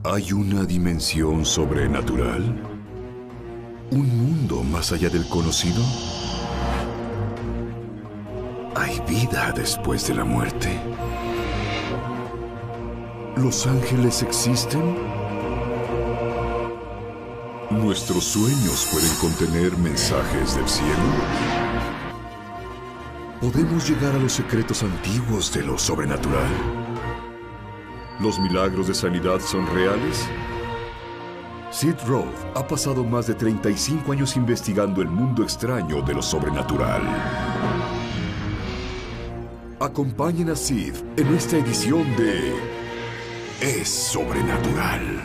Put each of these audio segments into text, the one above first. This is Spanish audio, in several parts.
¿Hay una dimensión sobrenatural? ¿Un mundo más allá del conocido? ¿Hay vida después de la muerte? ¿Los ángeles existen? ¿Nuestros sueños pueden contener mensajes del cielo? ¿Podemos llegar a los secretos antiguos de lo sobrenatural? ¿Los milagros de sanidad son reales? Sid Roth ha pasado más de 35 años investigando el mundo extraño de lo sobrenatural. Acompañen a Sid en esta edición de Es Sobrenatural.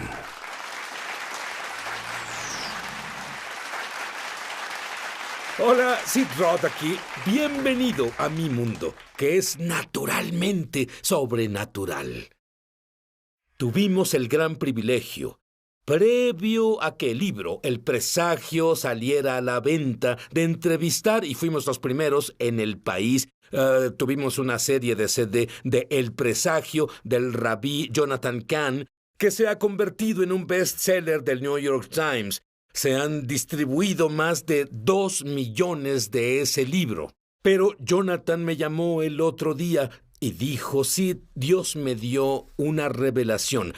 Hola, Sid Roth aquí. Bienvenido a mi mundo, que es naturalmente sobrenatural. Tuvimos el gran privilegio, previo a que el libro El Presagio saliera a la venta, de entrevistar, y fuimos los primeros en el país. Tuvimos una serie de CD de El Presagio del rabí Jonathan Cahn, que se ha convertido en un bestseller del New York Times. Se han distribuido más de 2 millones de ese libro. Pero Jonathan me llamó el otro día y dijo: sí, Dios me dio una revelación.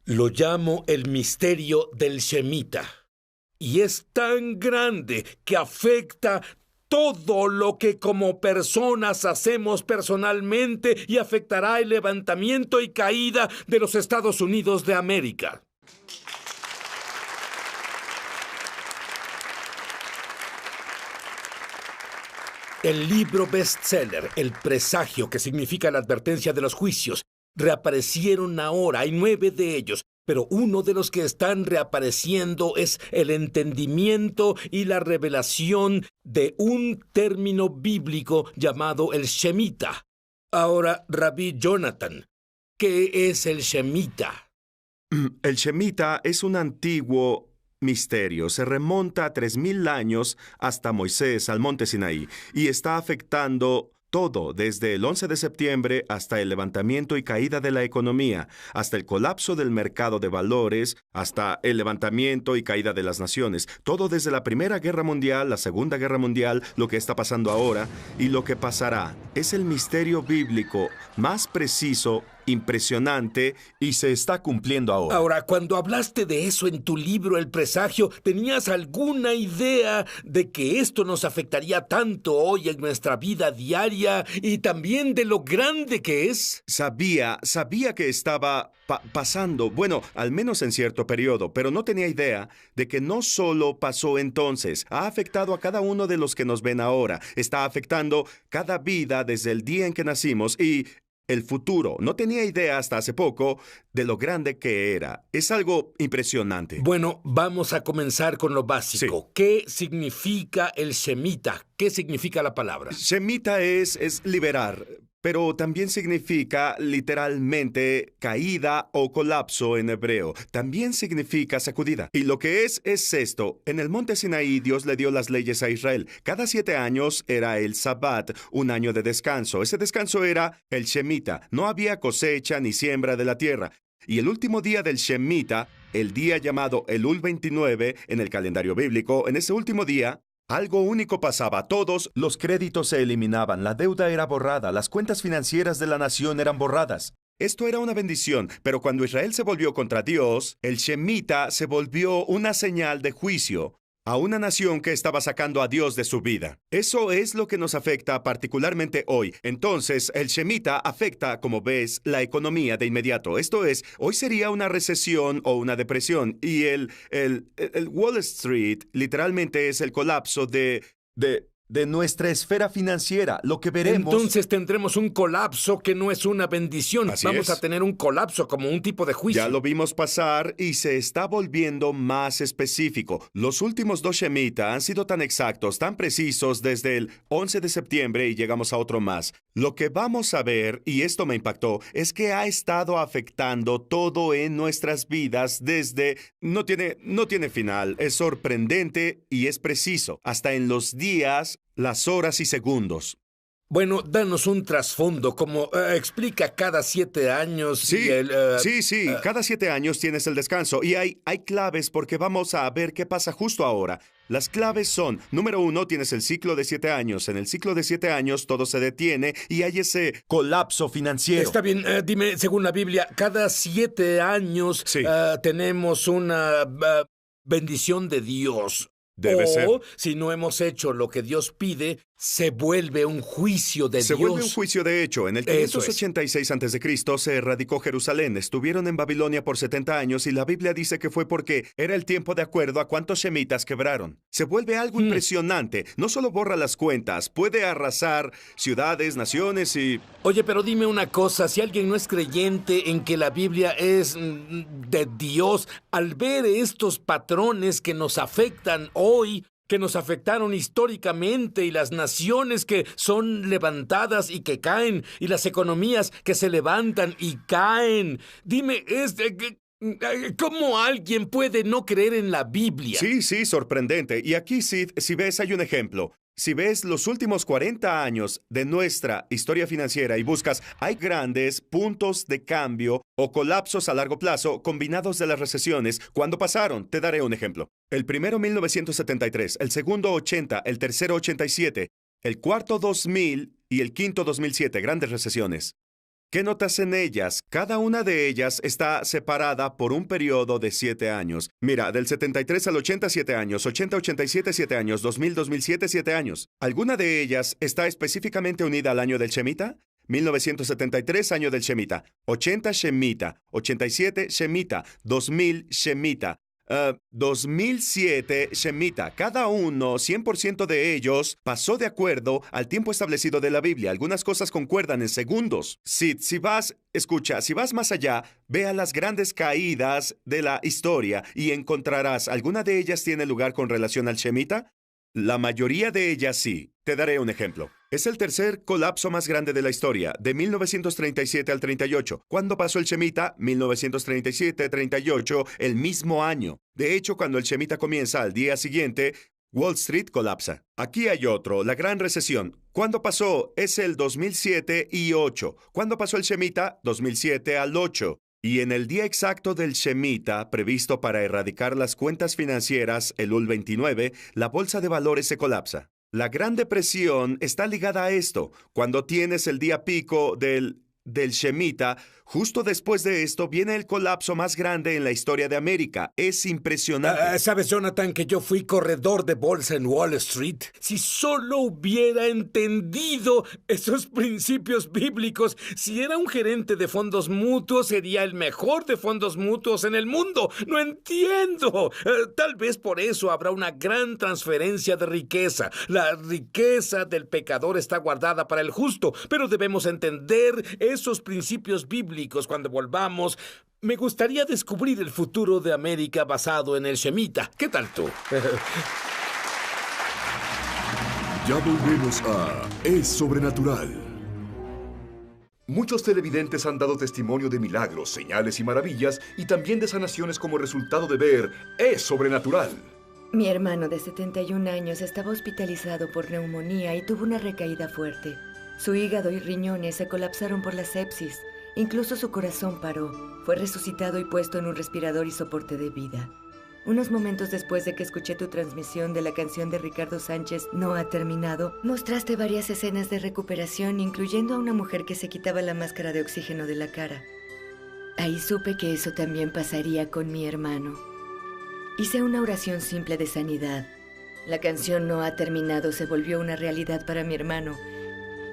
Lo llamo el misterio del Shemita. Y es tan grande que afecta todo lo que como personas hacemos personalmente y afectará el levantamiento y caída de los Estados Unidos de América. El libro bestseller, El Presagio, que significa la advertencia de los juicios, reaparecieron ahora. Hay 9 de ellos, pero uno de los que están reapareciendo es el entendimiento y la revelación de un término bíblico llamado el Shemita. Ahora, Rabí Jonathan, ¿qué es el Shemita? El Shemita es un antiguo misterio. Se remonta a 3000 años hasta Moisés al monte Sinaí y está afectando todo, desde el 11 de septiembre hasta el levantamiento y caída de la economía, hasta el colapso del mercado de valores, hasta el levantamiento y caída de las naciones. Todo desde la Primera Guerra Mundial, la Segunda Guerra Mundial, lo que está pasando ahora y lo que pasará. Es el misterio bíblico más preciso, impresionante, y se está cumpliendo ahora. Ahora, cuando hablaste de eso en tu libro El Presagio, ¿tenías alguna idea de que esto nos afectaría tanto hoy en nuestra vida diaria y también de lo grande que es? Sabía que estaba pasando, bueno, al menos en cierto periodo, pero no tenía idea de que no solo pasó entonces, ha afectado a cada uno de los que nos ven ahora, está afectando cada vida desde el día en que nacimos y el futuro. No tenía idea hasta hace poco de lo grande que era. Es algo impresionante. Bueno, vamos a comenzar con lo básico. Sí. ¿Qué significa el Shemita? ¿Qué significa la palabra? Shemita es liberar, pero también significa literalmente caída o colapso en hebreo. También significa sacudida. Y lo que es esto. En el monte Sinaí, Dios le dio las leyes a Israel. Cada 7 años era el Sabbat, un año de descanso. Ese descanso era el Shemita. No había cosecha ni siembra de la tierra. Y el último día del Shemita, el día llamado Elul 29 en el calendario bíblico, en ese último día, algo único pasaba. Todos los créditos se eliminaban, la deuda era borrada, las cuentas financieras de la nación eran borradas. Esto era una bendición, pero cuando Israel se volvió contra Dios, el Shemita se volvió una señal de juicio a una nación que estaba sacando a Dios de su vida. Eso es lo que nos afecta particularmente hoy. Entonces, el Shemita afecta, como ves, la economía de inmediato. Esto es, hoy sería una recesión o una depresión. Y el Wall Street literalmente es el colapso de nuestra esfera financiera. Lo que veremos... Entonces tendremos un colapso que no es una bendición. Así Vamos es. a tener un colapso como un tipo de juicio. Ya lo vimos pasar y se está volviendo más específico. Los últimos 2 Shemita han sido tan exactos, tan precisos desde el 11 de septiembre y llegamos a otro más. Lo que vamos a ver, y esto me impactó, es que ha estado afectando todo en nuestras vidas desde... No tiene final. Es sorprendente y es preciso. Hasta en los días, las horas y segundos. Bueno, danos un trasfondo, como explica cada 7 años. Sí, y sí, cada 7 años tienes el descanso y hay claves porque vamos a ver qué pasa justo ahora. Las claves son, número 1, tienes el ciclo de 7 años. En el ciclo de 7 años todo se detiene y hay ese colapso financiero. Está bien, dime, según la Biblia, cada 7 años Sí. tenemos una bendición de Dios. Debe ser. Si no hemos hecho lo que Dios pide, se vuelve un juicio de Se Dios. vuelve un juicio de hecho. En el Eso es. 586 a.C. se erradicó Jerusalén. Estuvieron en Babilonia por 70 años y la Biblia dice que fue porque era el tiempo de acuerdo a cuántos shemitas quebraron. Se vuelve algo impresionante. No solo borra las cuentas, puede arrasar ciudades, naciones y... Oye, pero dime una cosa, si alguien no es creyente en que la Biblia es de Dios, al ver estos patrones que nos afectan hoy, que nos afectaron históricamente, y las naciones que son levantadas y que caen, y las economías que se levantan y caen, dime, ¿cómo alguien puede no creer en la Biblia? Sí, sorprendente. Y aquí, Sid, si ves, hay un ejemplo. Si ves los últimos 40 años de nuestra historia financiera y buscas, hay grandes puntos de cambio o colapsos a largo plazo combinados de las recesiones. ¿Cuándo pasaron? Te daré un ejemplo. El primero 1973, el segundo 80, el tercero 87, el cuarto 2000 y el quinto 2007, grandes recesiones. ¿Qué notas en ellas? Cada una de ellas está separada por un periodo de 7 años. Mira, del 73 al 80, 7 años, 80, 87, 7 años, 2000, 2007, 7 años. ¿Alguna de ellas está específicamente unida al año del Shemitah? 1973, año del Shemitah. 80, Shemitah. 87, Shemitah. 2000, Shemitah. 2007, Shemitah. Cada uno, 100% de ellos, pasó de acuerdo al tiempo establecido de la Biblia. Algunas cosas concuerdan en segundos. Si vas más allá, ve a las grandes caídas de la historia y encontrarás, ¿alguna de ellas tiene lugar con relación al Shemitah? La mayoría de ellas sí. Te daré un ejemplo. Es el tercer colapso más grande de la historia, de 1937 al 38. ¿Cuándo pasó el Shemitah? 1937-38, el mismo año. De hecho, cuando el Shemitah comienza al día siguiente, Wall Street colapsa. Aquí hay otro, la Gran Recesión. ¿Cuándo pasó? Es el 2007 y 8. ¿Cuándo pasó el Shemitah? 2007 al 8. Y en el día exacto del Shemitah, previsto para erradicar las cuentas financieras, el Elul 29, la bolsa de valores se colapsa. La Gran Depresión está ligada a esto. Cuando tienes el día pico del Shemitah, justo después de esto viene el colapso más grande en la historia de América. Es impresionante. ¿Sabes, Jonathan, que yo fui corredor de bolsa en Wall Street? Si solo hubiera entendido esos principios bíblicos, si era un gerente de fondos mutuos, sería el mejor de fondos mutuos en el mundo. ¡No entiendo! Tal vez por eso habrá una gran transferencia de riqueza. La riqueza del pecador está guardada para el justo, pero debemos entender esos principios bíblicos cuando volvamos. Me gustaría descubrir el futuro de América basado en el Shemitah. ¿Qué tal tú? Ya volvemos a Es Sobrenatural. Muchos televidentes han dado testimonio de milagros, señales y maravillas, y también de sanaciones como resultado de ver Es Sobrenatural. Mi hermano de 71 años estaba hospitalizado por neumonía y tuvo una recaída fuerte. Su hígado y riñones se colapsaron por la sepsis. Incluso su corazón paró. Fue resucitado y puesto en un respirador y soporte de vida. Unos momentos después de que escuché tu transmisión de la canción de Ricardo Sánchez, No ha terminado, mostraste varias escenas de recuperación, incluyendo a una mujer que se quitaba la máscara de oxígeno de la cara. Ahí supe que eso también pasaría con mi hermano. Hice una oración simple de sanidad. La canción No ha terminado se volvió una realidad para mi hermano.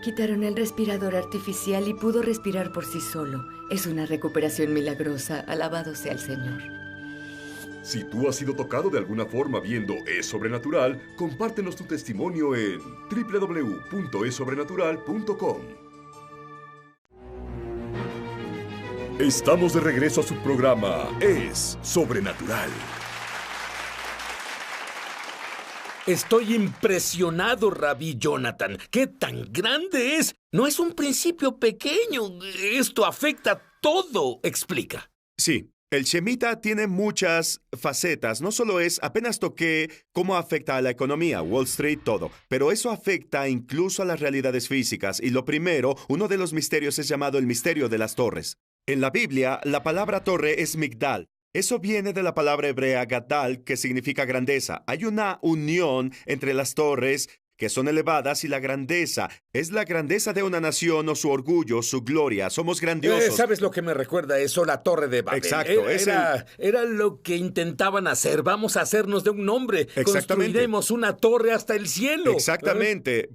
Quitaron el respirador artificial y pudo respirar por sí solo. Es una recuperación milagrosa. Alabado sea el Señor. Si tú has sido tocado de alguna forma viendo Es Sobrenatural, compártenos tu testimonio en www.esobrenatural.com. Estamos de regreso a su programa Es Sobrenatural. Estoy impresionado, Rabí Jonathan. ¡Qué tan grande es! No es un principio pequeño. Esto afecta todo. Explica. Sí, El Shemitah tiene muchas facetas. No solo apenas toqué cómo afecta a la economía, Wall Street, todo, pero eso afecta incluso a las realidades físicas. Y lo primero, uno de los misterios es llamado el misterio de las torres. En la Biblia, la palabra torre es Migdal. Eso viene de la palabra hebrea Gadal, que significa grandeza. Hay una unión entre las torres que son elevadas y la grandeza. Es la grandeza de una nación o su orgullo, su gloria. Somos grandiosos. ¿Sabes lo que me recuerda eso? La Torre de Babel. Exacto. Era lo que intentaban hacer. Vamos a hacernos de un nombre. Exactamente. Construiremos una torre hasta el cielo. Exactamente.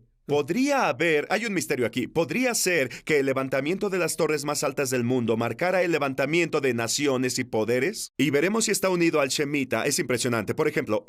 Hay un misterio aquí. Podría ser que el levantamiento de las torres más altas del mundo marcara el levantamiento de naciones y poderes. Y veremos si está unido al Shemitah. Es impresionante. Por ejemplo,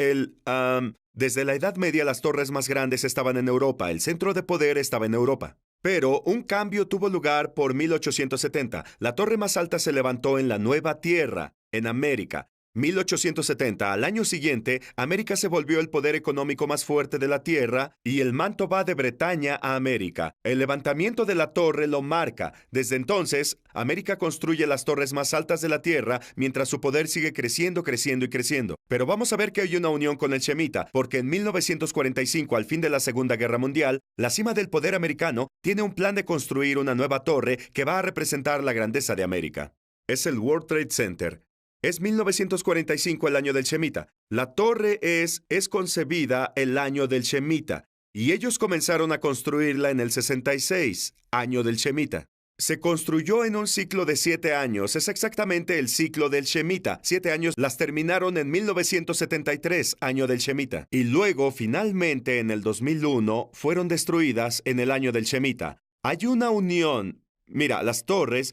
desde la Edad Media las torres más grandes estaban en Europa. El centro de poder estaba en Europa. Pero un cambio tuvo lugar por 1870. La torre más alta se levantó en la Nueva Tierra, en América. 1870, al año siguiente, América se volvió el poder económico más fuerte de la Tierra y el manto va de Bretaña a América. El levantamiento de la torre lo marca. Desde entonces, América construye las torres más altas de la Tierra mientras su poder sigue creciendo, creciendo y creciendo. Pero vamos a ver que hay una unión con el Shemitah, porque en 1945, al fin de la Segunda Guerra Mundial, la cima del poder americano tiene un plan de construir una nueva torre que va a representar la grandeza de América. Es el World Trade Center. Es 1945 el año del Shemitah. La torre es concebida el año del Shemitah. Y ellos comenzaron a construirla en el 66, año del Shemitah. Se construyó en un ciclo de 7 años. Es exactamente el ciclo del Shemitah. 7 años las terminaron en 1973, año del Shemitah. Y luego, finalmente, en el 2001, fueron destruidas en el año del Shemitah. Hay una unión. Mira, las torres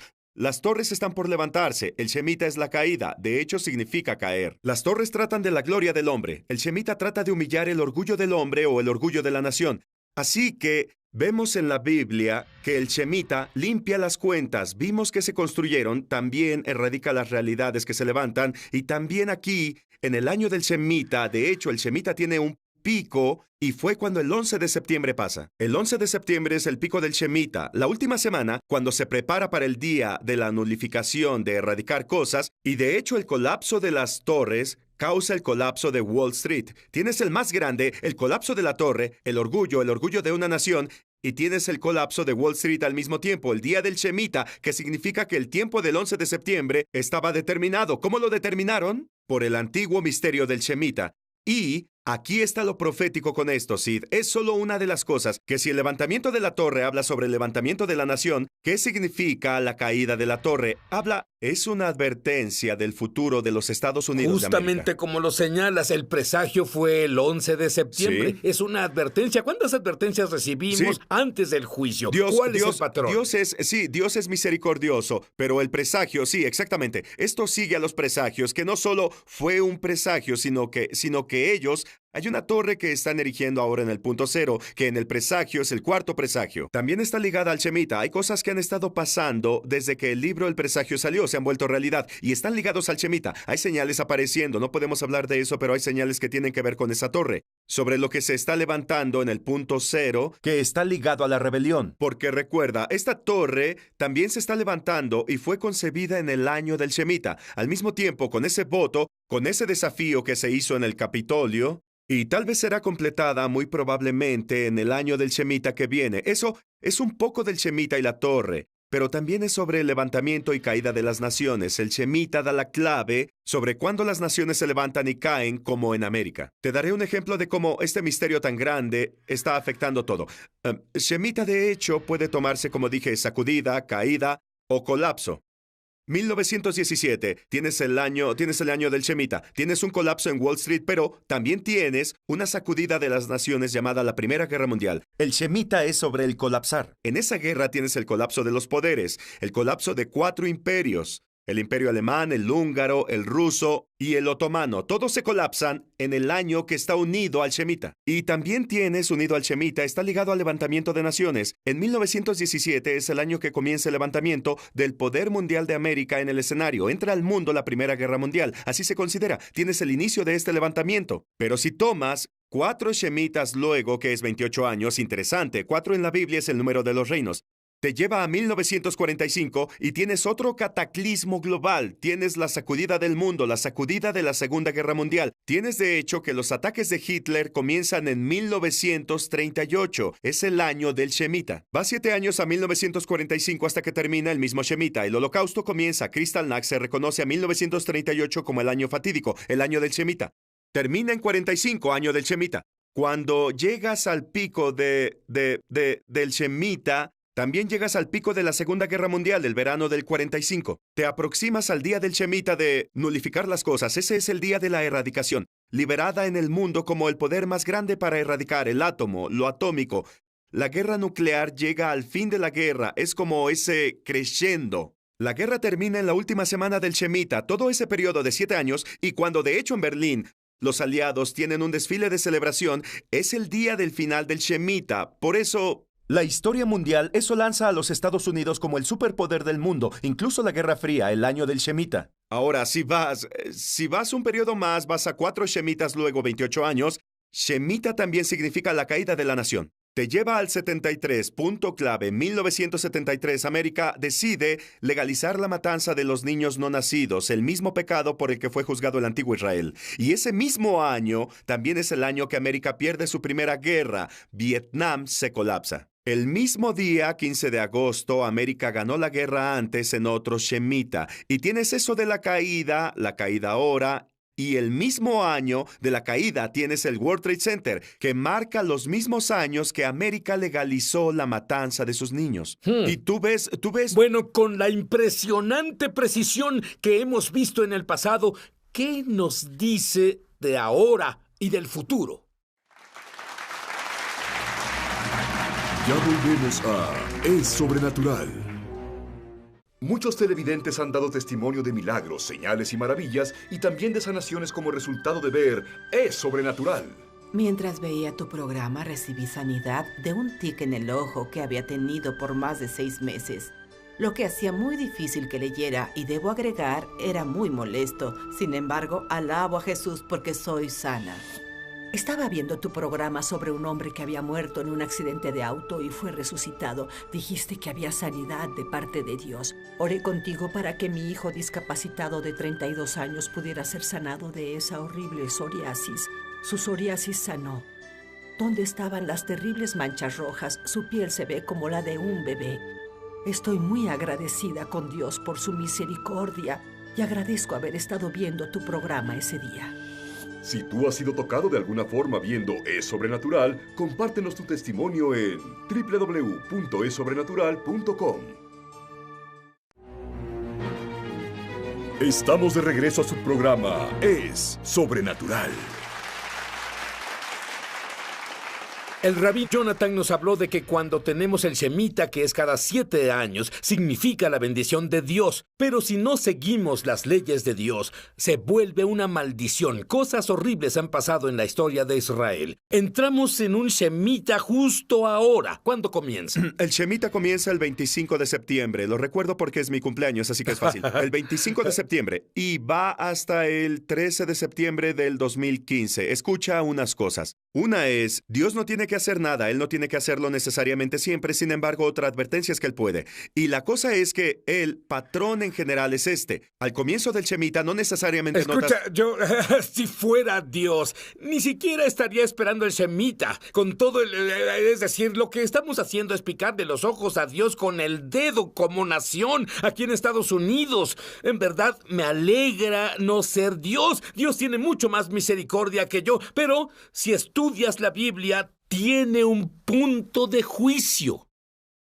están por levantarse. El Shemitah es la caída. De hecho, significa caer. Las torres tratan de la gloria del hombre. El Shemitah trata de humillar el orgullo del hombre o el orgullo de la nación. Así que vemos en la Biblia que el Shemitah limpia las cuentas. Vimos que se construyeron, también erradica las realidades que se levantan. Y también aquí, en el año del Shemitah, de hecho, el Shemitah tiene un pico y fue cuando el 11 de septiembre pasa. El 11 de septiembre es el pico del Shemitah, la última semana cuando se prepara para el día de la nulificación de erradicar cosas, y de hecho el colapso de las torres causa el colapso de Wall Street. Tienes el más grande, el colapso de la torre, el orgullo de una nación, y tienes el colapso de Wall Street al mismo tiempo, el día del Shemitah, que significa que el tiempo del 11 de septiembre estaba determinado. ¿Cómo lo determinaron? Por el antiguo misterio del Shemitah. Y aquí está lo profético con esto, Sid. Es solo una de las cosas, que si el levantamiento de la torre habla sobre el levantamiento de la nación, ¿qué significa la caída de la torre? Es una advertencia del futuro de los Estados Unidos de América. Justamente como lo señalas, el presagio fue el 11 de septiembre. Sí. Es una advertencia. ¿Cuántas advertencias recibimos antes del juicio? ¿Cuál es el patrón? Dios es misericordioso, pero el presagio, sí, exactamente. Esto sigue a los presagios, que no solo fue un presagio, sino que ellos... Hay una torre que están erigiendo ahora en el punto cero, que en el presagio es el cuarto presagio. También está ligada al Shemitah. Hay cosas que han estado pasando desde que el libro El Presagio salió, se han vuelto realidad y están ligados al Shemitah. Hay señales apareciendo, no podemos hablar de eso, pero hay señales que tienen que ver con esa torre. Sobre lo que se está levantando en el punto cero, que está ligado a la rebelión. Porque recuerda, esta torre también se está levantando y fue concebida en el año del Shemitah. Al mismo tiempo, con ese voto, con ese desafío que se hizo en el Capitolio, y tal vez será completada muy probablemente en el año del Shemitah que viene. Eso es un poco del Shemitah y la torre, pero también es sobre el levantamiento y caída de las naciones. El Shemitah da la clave sobre cuándo las naciones se levantan y caen, como en América. Te daré un ejemplo de cómo este misterio tan grande está afectando todo. Shemitah, de hecho, puede tomarse, como dije, sacudida, caída o colapso. 1917, tienes el año del Shemitah, tienes un colapso en Wall Street, pero también tienes una sacudida de las naciones llamada la Primera Guerra Mundial. El Shemitah es sobre el colapsar. En esa guerra tienes el colapso de los poderes, el colapso de 4 imperios. El imperio alemán, el húngaro, el ruso y el otomano. Todos se colapsan en el año que está unido al Shemitah. Y también tienes unido al Shemitah, está ligado al levantamiento de naciones. En 1917 es el año que comienza el levantamiento del poder mundial de América en el escenario. Entra al mundo la Primera Guerra Mundial. Así se considera. Tienes el inicio de este levantamiento. Pero si tomas 4 Shemitahs luego, que es 28 años, interesante. 4 en la Biblia es el número de los reinos. Te lleva a 1945 y tienes otro cataclismo global. Tienes la sacudida del mundo, la sacudida de la Segunda Guerra Mundial. Tienes de hecho que los ataques de Hitler comienzan en 1938. Es el año del Shemitah. Va 7 años a 1945 hasta que termina el mismo Shemitah. El Holocausto comienza. Kristallnacht se reconoce a 1938 como el año fatídico, el año del Shemitah. Termina en 45, año del Shemitah. Cuando llegas al pico del Shemitah, también llegas al pico de la Segunda Guerra Mundial, el verano del 45. Te aproximas al día del Shemitah de nulificar las cosas. Ese es el día de la erradicación, liberada en el mundo como el poder más grande para erradicar el átomo, lo atómico. La guerra nuclear llega al fin de la guerra. Es como ese crescendo. La guerra termina en la última semana del Shemitah, todo ese periodo de 7 años, y cuando de hecho en Berlín los aliados tienen un desfile de celebración, es el día del final del Shemitah. Por eso, la historia mundial, eso lanza a los Estados Unidos como el superpoder del mundo, incluso la Guerra Fría, el año del Shemitah. Ahora, si vas un periodo más, vas a 4 Shemitahs, luego 28 años, Shemitah también significa la caída de la nación. Te lleva al 73, punto clave. 1973, América decide legalizar la matanza de los niños no nacidos, el mismo pecado por el que fue juzgado el antiguo Israel. Y ese mismo año también es el año que América pierde su primera guerra. Vietnam se colapsa. El mismo día, 15 de agosto, América ganó la guerra antes en otro Shemitah. Y tienes eso de la caída ahora. Y el mismo año de la caída tienes el World Trade Center, que marca los mismos años que América legalizó la matanza de sus niños. Y tú ves... Bueno, con la impresionante precisión que hemos visto en el pasado, ¿qué nos dice de ahora y del futuro? Ya volvemos a Es Sobrenatural. Muchos televidentes han dado testimonio de milagros, señales y maravillas, y también de sanaciones como resultado de ver Es Sobrenatural. Mientras veía tu programa, recibí sanidad de un tic en el ojo que había tenido por más de 6 meses. Lo que hacía muy difícil que leyera, y debo agregar, era muy molesto. Sin embargo, alabo a Jesús porque soy sana. Estaba viendo tu programa sobre un hombre que había muerto en un accidente de auto y fue resucitado. Dijiste que había sanidad de parte de Dios. Oré contigo para que mi hijo discapacitado de 32 años pudiera ser sanado de esa horrible psoriasis. Su psoriasis sanó. ¿Dónde estaban las terribles manchas rojas? Su piel se ve como la de un bebé. Estoy muy agradecida con Dios por su misericordia y agradezco haber estado viendo tu programa ese día. Si tú has sido tocado de alguna forma viendo Es Sobrenatural, compártenos tu testimonio en www.esobrenatural.com. Estamos de regreso a su programa Es Sobrenatural. El rabí Jonathan nos habló de que cuando tenemos el Shemitah, que es cada 7 años, significa la bendición de Dios. Pero si no seguimos las leyes de Dios, se vuelve una maldición. Cosas horribles han pasado en la historia de Israel. Entramos en un Shemitah justo ahora. ¿Cuándo comienza? El Shemitah comienza el 25 de septiembre. Lo recuerdo porque es mi cumpleaños, así que es fácil. El 25 de septiembre. Y va hasta el 13 de septiembre del 2015. Escucha unas cosas. Una es, Dios no tiene que hacer nada. Él no tiene que hacerlo necesariamente siempre. Sin embargo, otra advertencia es que Él puede. Y la cosa es que el patrón en general es este. Al comienzo del Shemitah no necesariamente Escucha, yo, si fuera Dios, ni siquiera estaría esperando el Shemitah. Con todo es decir, lo que estamos haciendo es picarle los ojos a Dios con el dedo como nación aquí en Estados Unidos. En verdad, me alegra no ser Dios. Dios tiene mucho más misericordia que yo. Pero si estudias la Biblia, tiene un punto de juicio.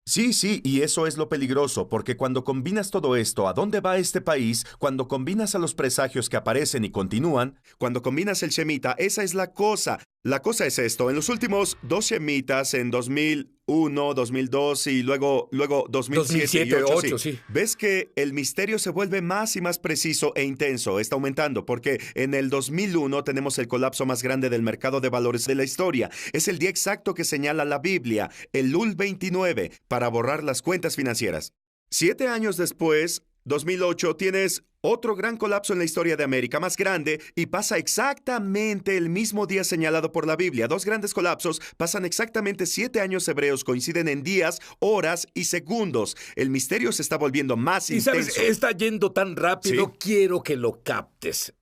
Sí, y eso es lo peligroso, porque cuando combinas todo esto, ¿a dónde va este país? Cuando combinas a los presagios que aparecen y continúan, cuando combinas el Shemitah, esa es la cosa. La cosa es esto, en los últimos 2 Shemitahs, en 2001, 2002 y luego 2007 y 2008, sí. Ves que el misterio se vuelve más y más preciso e intenso, está aumentando, porque en el 2001 tenemos el colapso más grande del mercado de valores de la historia. Es el día exacto que señala la Biblia, el Elul 29, para borrar las cuentas financieras. 7 años después, 2008 tienes otro gran colapso en la historia de América, más grande, y pasa exactamente el mismo día señalado por la Biblia. Dos grandes colapsos pasan exactamente 7 años hebreos, coinciden en días, horas y segundos. El misterio se está volviendo más Y intenso. sabes, está yendo tan rápido, ¿Sí? quiero que lo captes.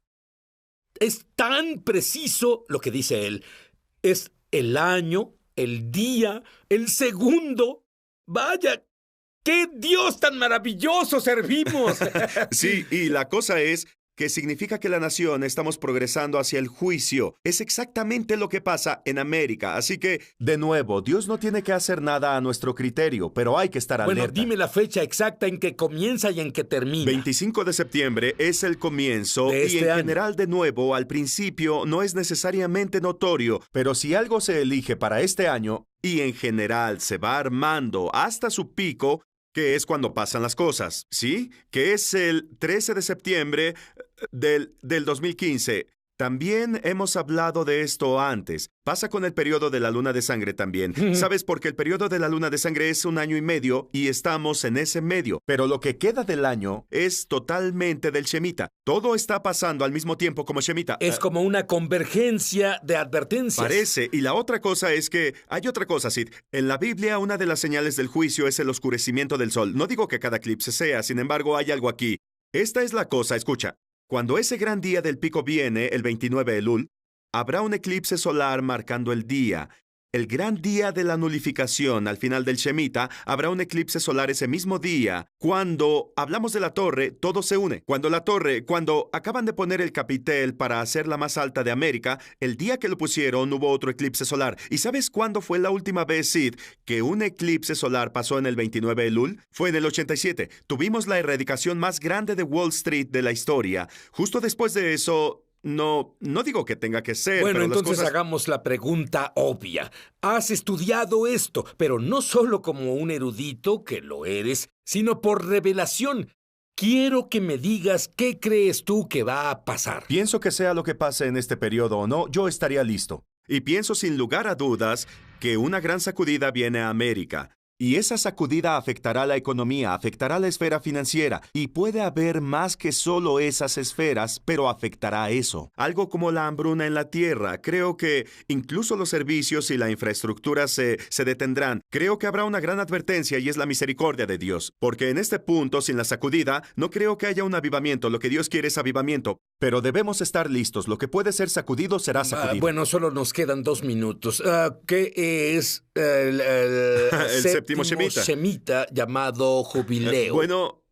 Es tan preciso lo que dice él. Es el año, el día, el segundo. Vaya, ¡qué Dios tan maravilloso servimos! Sí, y la cosa es que significa que la nación estamos progresando hacia el juicio. Es exactamente lo que pasa en América. Así que, de nuevo, Dios no tiene que hacer nada a nuestro criterio, pero hay que estar Bueno, alerta. dime la fecha exacta en que comienza y en que termina. 25 de septiembre es el comienzo De y este en año. general, de nuevo, al principio no es necesariamente notorio, pero si algo se elige para este año y en general se va armando hasta su pico, que es cuando pasan las cosas, ¿sí? Que es el 13 de septiembre del 2015. También hemos hablado de esto antes. Pasa con el periodo de la luna de sangre también. ¿Sabes? Porque el periodo de la luna de sangre es 1 año y medio y estamos en ese medio. Pero lo que queda del año es totalmente del Shemitah. Todo está pasando al mismo tiempo como Shemitah. Es como una convergencia de advertencias. Parece. Y la otra cosa es que hay otra cosa, Sid. En la Biblia, una de las señales del juicio es el oscurecimiento del sol. No digo que cada eclipse sea, sin embargo, hay algo aquí. Esta es la cosa, escucha. Cuando ese gran día del pico viene, el 29 Elul, habrá un eclipse solar marcando el día. El gran día de la nulificación, al final del Shemitah, habrá un eclipse solar ese mismo día. Cuando hablamos de la torre, todo se une. Cuando acaban de poner el capitel para hacer la más alta de América, el día que lo pusieron hubo otro eclipse solar. ¿Y sabes cuándo fue la última vez, Sid, que un eclipse solar pasó en el 29 Elul? Fue en el 87. Tuvimos la erradicación más grande de Wall Street de la historia. Justo después de eso... No digo que tenga que ser, Bueno, pero las entonces cosas... hagamos la pregunta obvia. Has estudiado esto, pero no solo como un erudito, que lo eres, sino por revelación. Quiero que me digas qué crees tú que va a pasar. Pienso que sea lo que pase en este periodo o no, yo estaría listo. Y pienso sin lugar a dudas que una gran sacudida viene a América. Y esa sacudida afectará la economía, afectará la esfera financiera, y puede haber más que solo esas esferas, pero afectará eso. Algo como la hambruna en la tierra. Creo que incluso los servicios y la infraestructura se detendrán. Creo que habrá una gran advertencia y es la misericordia de Dios. Porque en este punto, sin la sacudida, no creo que haya un avivamiento. Lo que Dios quiere es avivamiento. Pero debemos estar listos. Lo que puede ser sacudido será sacudido. Bueno, solo nos quedan 2 minutos. ¿Qué es el séptimo Shemitah llamado jubileo?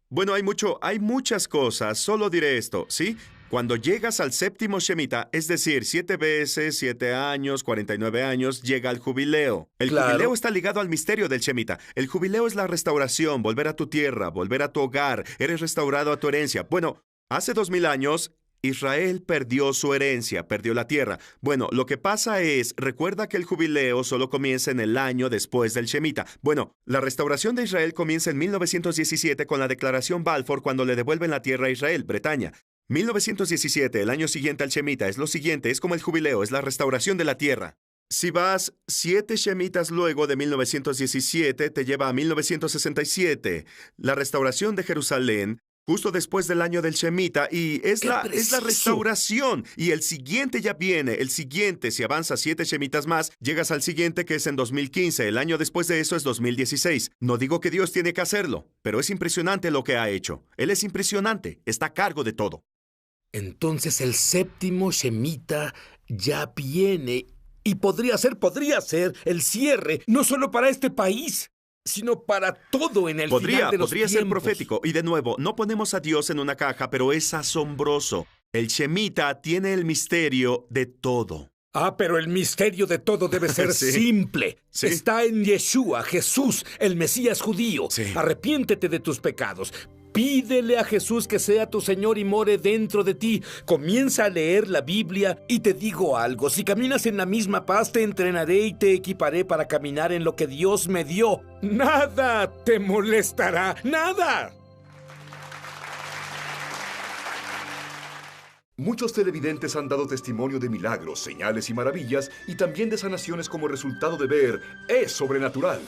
Bueno, hay muchas cosas. Solo diré esto, ¿sí? Cuando llegas al séptimo Shemitah, es decir, 7 veces, 7 años, 49 años, llega el jubileo. El jubileo está ligado al misterio del Shemitah. El jubileo es la restauración, volver a tu tierra, volver a tu hogar. Eres restaurado a tu herencia. Bueno, hace 2000 años... Israel perdió su herencia, perdió la tierra. Bueno, lo que pasa es, recuerda que el jubileo solo comienza en el año después del Shemitah. Bueno, la restauración de Israel comienza en 1917 con la declaración Balfour cuando le devuelven la tierra a Israel, Bretaña. 1917, el año siguiente al Shemitah, es lo siguiente, es como el jubileo, es la restauración de la tierra. Si vas 7 Shemitas luego de 1917, te lleva a 1967, la restauración de Jerusalén, justo después del año del Shemitah, y es la restauración. Y el siguiente ya viene. El siguiente, si avanzas 7 Shemitas más, llegas al siguiente que es en 2015. El año después de eso es 2016. No digo que Dios tiene que hacerlo, pero es impresionante lo que ha hecho. Él es impresionante. Está a cargo de todo. Entonces el séptimo Shemitah ya viene y podría ser el cierre, no solo para este país, sino para todo en el final de los Podría ser tiempos. profético. Y de nuevo, no ponemos a Dios en una caja, pero es asombroso. El Shemitah tiene el misterio de todo. Pero el misterio de todo debe ser Sí. simple. Sí. Está en Yeshua, Jesús, el Mesías judío. Sí. Arrepiéntete de tus pecados. Pídele a Jesús que sea tu Señor y more dentro de ti. Comienza a leer la Biblia y te digo algo. Si caminas en la misma paz, te entrenaré y te equiparé para caminar en lo que Dios me dio. Nada te molestará. ¡Nada! Muchos televidentes han dado testimonio de milagros, señales y maravillas, y también de sanaciones como resultado de ver Es Sobrenatural.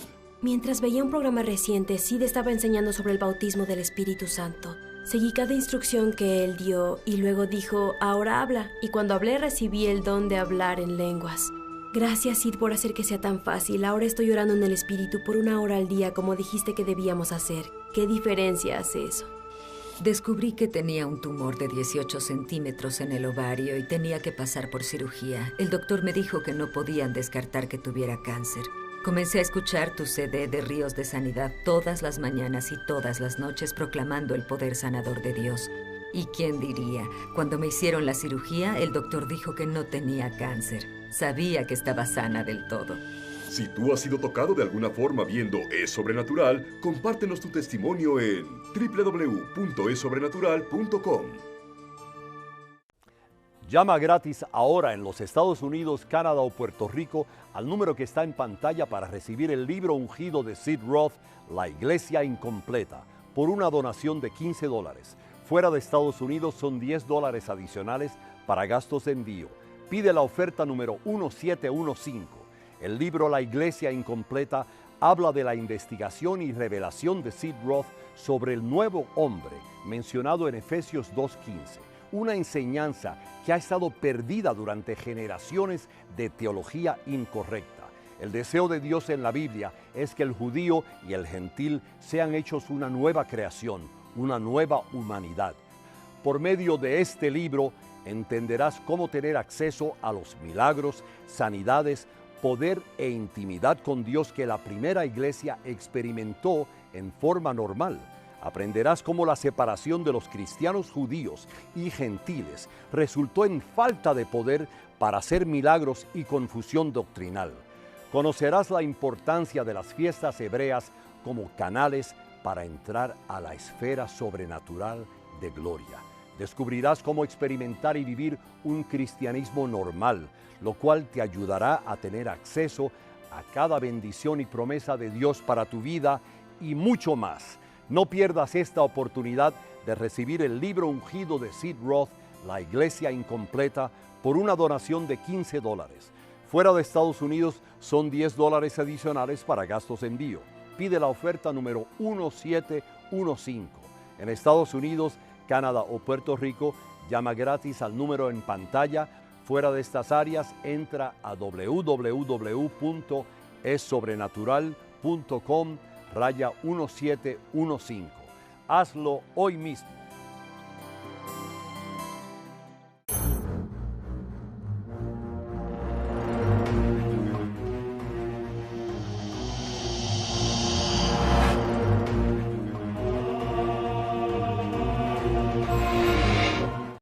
Mientras veía un programa reciente, Sid estaba enseñando sobre el bautismo del Espíritu Santo. Seguí cada instrucción que él dio y luego dijo, ahora habla. Y cuando hablé recibí el don de hablar en lenguas. Gracias, Sid, por hacer que sea tan fácil. Ahora estoy orando en el Espíritu por 1 hora al día como dijiste que debíamos hacer. ¿Qué diferencia hace eso? Descubrí que tenía un tumor de 18 centímetros en el ovario y tenía que pasar por cirugía. El doctor me dijo que no podían descartar que tuviera cáncer. Comencé a escuchar tu CD de Ríos de Sanidad todas las mañanas y todas las noches proclamando el poder sanador de Dios. ¿Y quién diría? Cuando me hicieron la cirugía, el doctor dijo que no tenía cáncer. Sabía que estaba sana del todo. Si tú has sido tocado de alguna forma viendo Es Sobrenatural, compártenos tu testimonio en www.esobrenatural.com. Llama gratis ahora en los Estados Unidos, Canadá o Puerto Rico al número que está en pantalla para recibir el libro ungido de Sid Roth, La Iglesia Incompleta, por una donación de $15. Fuera de Estados Unidos son $10 adicionales para gastos de envío. Pide la oferta número 1715. El libro La Iglesia Incompleta habla de la investigación y revelación de Sid Roth sobre el nuevo hombre mencionado en Efesios 2:15, una enseñanza que ha estado perdida durante generaciones de teología incorrecta. El deseo de Dios en la Biblia es que el judío y el gentil sean hechos una nueva creación, una nueva humanidad. Por medio de este libro entenderás cómo tener acceso a los milagros, sanidades, poder e intimidad con Dios que la primera iglesia experimentó en forma normal. Aprenderás cómo la separación de los cristianos judíos y gentiles resultó en falta de poder para hacer milagros y confusión doctrinal. Conocerás la importancia de las fiestas hebreas como canales para entrar a la esfera sobrenatural de gloria. Descubrirás cómo experimentar y vivir un cristianismo normal, lo cual te ayudará a tener acceso a cada bendición y promesa de Dios para tu vida y mucho más. No pierdas esta oportunidad de recibir el libro ungido de Sid Roth, La Iglesia Incompleta, por una donación de $15. Fuera de Estados Unidos son $10 adicionales para gastos de envío. Pide la oferta número 1715. En Estados Unidos, Canadá o Puerto Rico, llama gratis al número en pantalla. Fuera de estas áreas, entra a www.esobrenatural.com/1715. Hazlo hoy mismo.